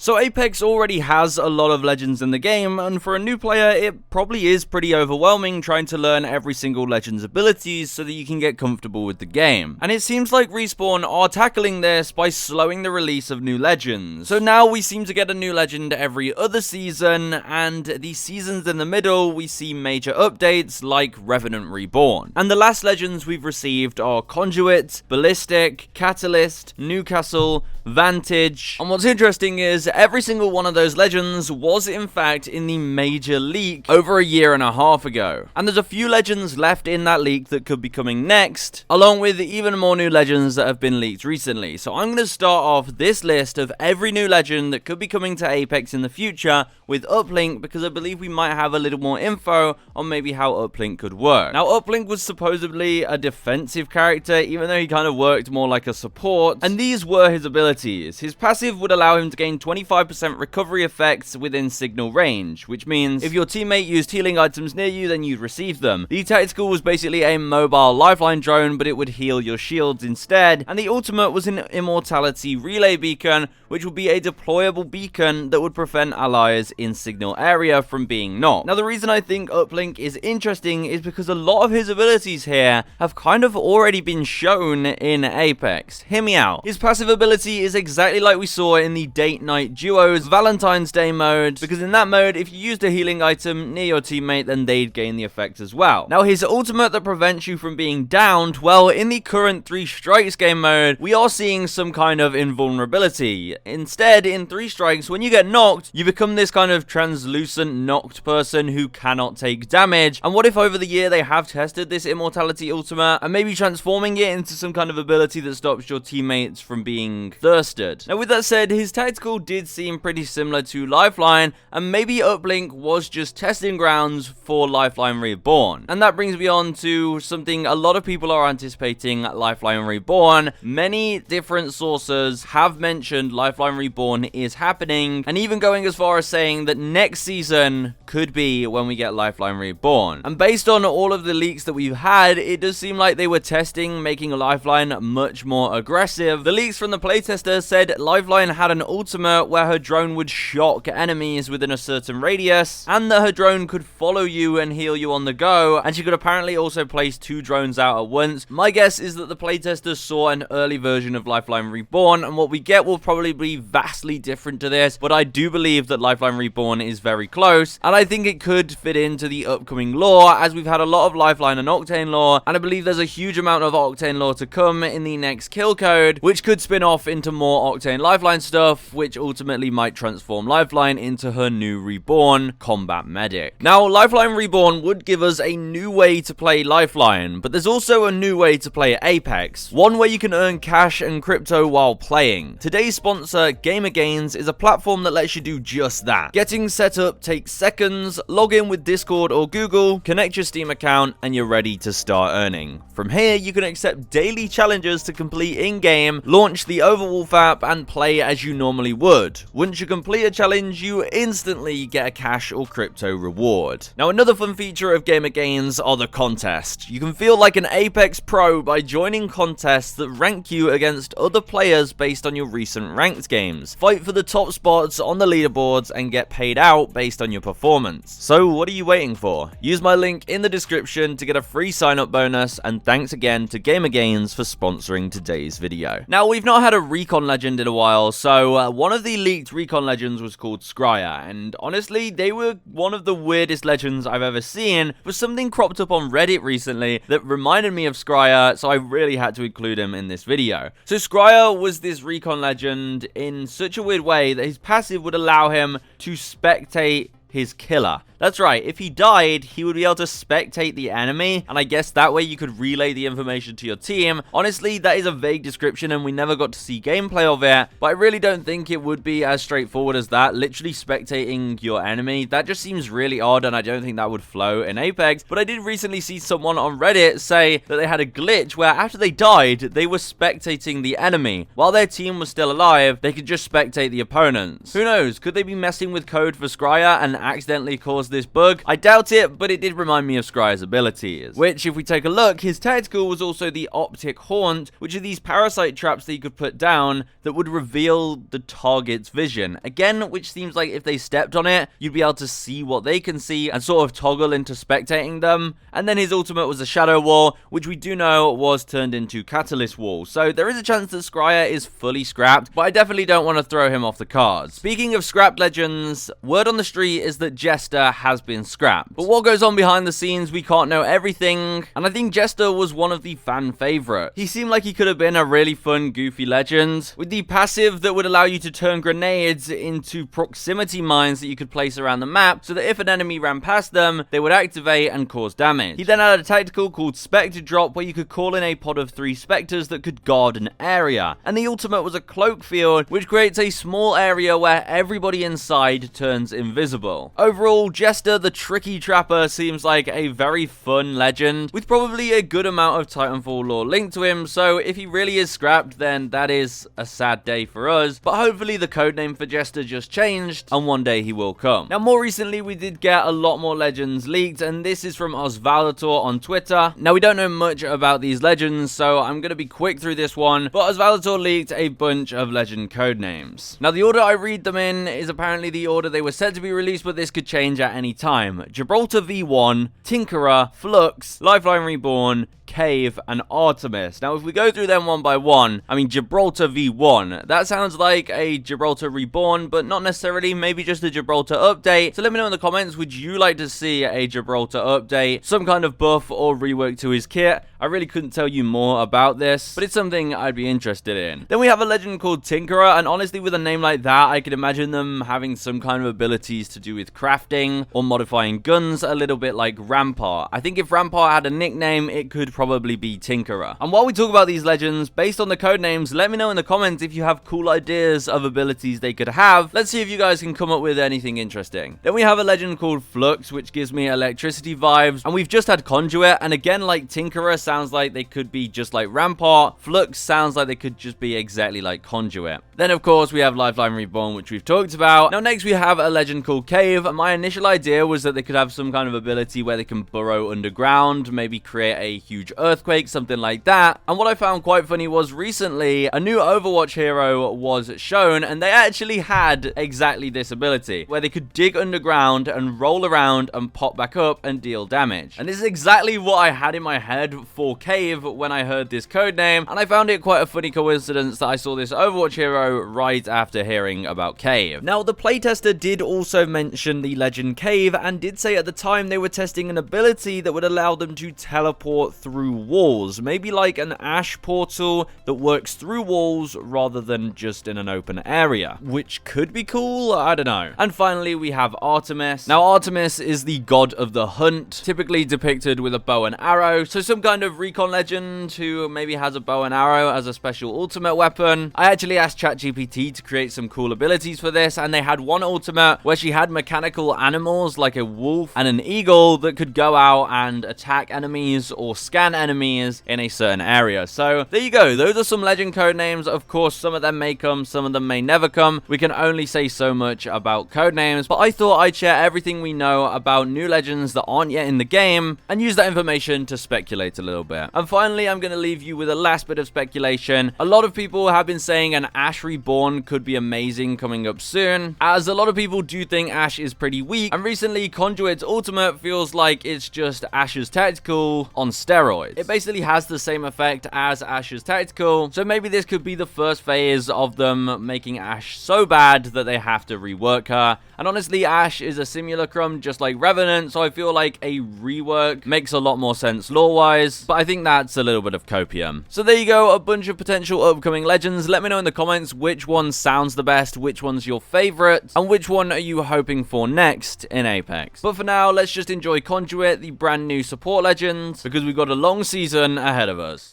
So Apex already has a lot of legends in the game, and for a new player, it probably is pretty overwhelming trying to learn every single legend's abilities so that you can get comfortable with the game. And it seems like Respawn are tackling this by slowing the release of new legends. So now we seem to get a new legend every other season, and these seasons in the middle, we see major updates like Revenant Reborn. And the last legends we've received are Conduit, Ballistic, Catalyst, Newcastle, Vantage, and what's interesting is every single one of those legends was in fact in the major leak over a year and a half ago. And there's a few legends left in that leak that could be coming next, along with even more new legends that have been leaked recently. So I'm going to start off this list of every new legend that could be coming to Apex in the future with Uplink, because I believe we might have a little more info on maybe how Uplink could work. Now, Uplink was supposedly a defensive character, even though he kind of worked more like a support, and these were his abilities. His passive would allow him to gain 25% recovery effects within signal range, which means if your teammate used healing items near you, then you'd receive them. The tactical was basically a mobile lifeline drone, but it would heal your shields instead, and the ultimate was an immortality relay beacon, which would be a deployable beacon that would prevent allies in signal area from being knocked. Now, the reason I think Uplink is interesting is because a lot of his abilities here have kind of already been shown in Apex. Hear me out. His passive ability is exactly like we saw in the Date-Night Duos Valentine's Day mode, because in that mode, if you used a healing item near your teammate, then they'd gain the effect as well. Now, his ultimate that prevents you from being downed, well, in the current 3 Strikes game mode, we are seeing some kind of invulnerability. Instead, in 3 Strikes, when you get knocked, you become this kind of translucent knocked person who cannot take damage. And what if over the year they have tested this immortality ultimate and maybe transforming it into some kind of ability that stops your teammates from being thirsted? Now, with that said, his tactical did seem pretty similar to Lifeline, and maybe Uplink was just testing grounds for Lifeline Reborn. And that brings me on to something a lot of people are anticipating: Lifeline Reborn. Many different sources have mentioned Lifeline Reborn is happening, and even going as far as saying that next season could be when we get Lifeline Reborn. And based on all of the leaks that we've had, it does seem like they were testing making Lifeline much more aggressive. The leaks from the playtester said Lifeline had an ultimate where her drone would shock enemies within a certain radius, and that her drone could follow you and heal you on the go, and she could apparently also place 2 drones out at once. My guess is that the playtesters saw an early version of Lifeline Reborn, and what we get will probably be vastly different to this, but I do believe that Lifeline Reborn is very close, and I think it could fit into the upcoming lore, as we've had a lot of Lifeline and Octane lore, and I believe there's a huge amount of Octane lore to come in the next kill code, which could spin off into more Octane Lifeline stuff, which ultimately might transform Lifeline into her new Reborn combat medic. Now, Lifeline Reborn would give us a new way to play Lifeline, but there's also a new way to play Apex, one where you can earn cash and crypto while playing. Today's sponsor, Gains, is a platform that lets you do just that. Getting set up takes seconds, log in with Discord or Google, connect your Steam account, and you're ready to start earning. From here, you can accept daily challenges to complete in-game, launch the Overwolf app, and play as you normally would. Once you complete a challenge, you instantly get a cash or crypto reward. Now, another fun feature of Gains are the contests. You can feel like an Apex pro by joining contests that rank you against other players based on your recent ranked games. Fight for the top spots on the leaderboards and get paid out based on your performance. So what are you waiting for? Use my link in the description to get a free sign-up bonus, and thanks again to Gains for sponsoring today's video. Now, we've not had a recon legend in a while, so one of the leaked recon legends was called Scryer, and honestly, they were one of the weirdest legends I've ever seen, but something cropped up on Reddit recently that reminded me of Scryer, so I really had to include him in this video. So Scryer was this recon legend in such a weird way that his passive would allow him to spectate his killer. That's right, if he died, he would be able to spectate the enemy, and I guess that way you could relay the information to your team. Honestly, that is a vague description, and we never got to see gameplay of it, but I really don't think it would be as straightforward as that, literally spectating your enemy. That just seems really odd, and I don't think that would flow in Apex, but I did recently see someone on Reddit say that they had a glitch where after they died, they were spectating the enemy. While their team was still alive, they could just spectate the opponents. Who knows, could they be messing with code for Scryer and accidentally caused this bug. I doubt it, but it did remind me of Scryer's abilities, which, if we take a look, his tactical was also the optic haunt, which are these parasite traps that you could put down that would reveal the target's vision. Again, which seems like if they stepped on it, you'd be able to see what they can see and sort of toggle into spectating them. And then his ultimate was a shadow wall, which we do know was turned into catalyst wall. So there is a chance that Scryer is fully scrapped, but I definitely don't want to throw him off the cards. Speaking of scrapped legends, word on the street is that Jester has been scrapped. But what goes on behind the scenes, we can't know everything, and I think Jester was one of the fan favorites. He seemed like he could have been a really fun, goofy legend, with the passive that would allow you to turn grenades into proximity mines that you could place around the map, so that if an enemy ran past them, they would activate and cause damage. He then had a tactical called Spectre Drop, where you could call in a pod of 3 specters that could guard an area. And the ultimate was a cloak field, which creates a small area where everybody inside turns invisible. Overall, Jester the Tricky Trapper seems like a very fun legend, with probably a good amount of Titanfall lore linked to him, so if he really is scrapped, then that is a sad day for us, but hopefully the codename for Jester just changed, and one day he will come. Now, more recently, we did get a lot more legends leaked, and this is from Osvalator on Twitter. Now, we don't know much about these legends, so I'm going to be quick through this one, but Osvalator leaked a bunch of legend codenames. Now, the order I read them in is apparently the order they were set to be released, but this could change at any time. Gibraltar V1, Tinkerer, Flux, Lifeline Reborn, Cave, and Artemis. Now, if we go through them one by one, I mean, Gibraltar V1, that sounds like a Gibraltar Reborn, but not necessarily, maybe just a Gibraltar update. So let me know in the comments, would you like to see a Gibraltar update, some kind of buff or rework to his kit? I really couldn't tell you more about this, but it's something I'd be interested in. Then we have a legend called Tinkerer, and honestly, with a name like that, I could imagine them having some kind of abilities to do with crafting or modifying guns, a little bit like Rampart. I think if Rampart had a nickname, it could probably be Tinkerer. And while we talk about these legends, based on the codenames, let me know in the comments if you have cool ideas of abilities they could have. Let's see if you guys can come up with anything interesting. Then we have a legend called Flux, which gives me electricity vibes, and we've just had Conduit, and again, like Tinkerer sounds like they could be just like Rampart. Flux sounds like they could just be exactly like Conduit. Then, of course, we have Lifeline Reborn, which we've talked about. Now, next we have a legend called Cave. My initial idea was that they could have some kind of ability where they can burrow underground, maybe create a huge earthquake, something like that. And what I found quite funny was recently a new Overwatch hero was shown, and they actually had exactly this ability, where they could dig underground and roll around and pop back up and deal damage. And this is exactly what I had in my head for Cave when I heard this codename, and I found it quite a funny coincidence that I saw this Overwatch hero right after hearing about Cave. Now, the playtester did also mention the legend Cave, and did say at the time they were testing an ability that would allow them to teleport through walls, maybe like an Ash portal that works through walls rather than just in an open area, which could be cool, I don't know. And finally, we have Artemis. Now, Artemis is the god of the hunt, typically depicted with a bow and arrow, so some kind of recon legend who maybe has a bow and arrow as a special ultimate weapon. I actually asked ChatGPT to create some cool abilities for this, and they had one ultimate where she had mechanical animals like a wolf and an eagle that could go out and attack enemies or scan enemies in a certain area. So there you go, those are some legend code names. Of course, some of them may come, some of them may never come. We can only say so much about code names, but I thought I'd share everything we know about new legends that aren't yet in the game and use that information to speculate a little bit. And finally, I'm going to leave you with a last bit of speculation. A lot of people have been saying an Ash Reborn could be amazing coming up soon, as a lot of people do think Ash is pretty weak, and recently Conduit's ultimate feels like it's just Ash's tactical on steroids. It basically has the same effect as Ash's tactical, so maybe this could be the first phase of them making Ash so bad that they have to rework her. And honestly, Ash is a simulacrum just like Revenant, so I feel like a rework makes a lot more sense lore-wise, but I think that's a little bit of copium. So there you go, a bunch of potential upcoming legends. Let me know in the comments which one sounds the best, which one's your favorite, and which one are you hoping for next in Apex. But for now, let's just enjoy Conduit, the brand new support legend, because we've got a long season ahead of us.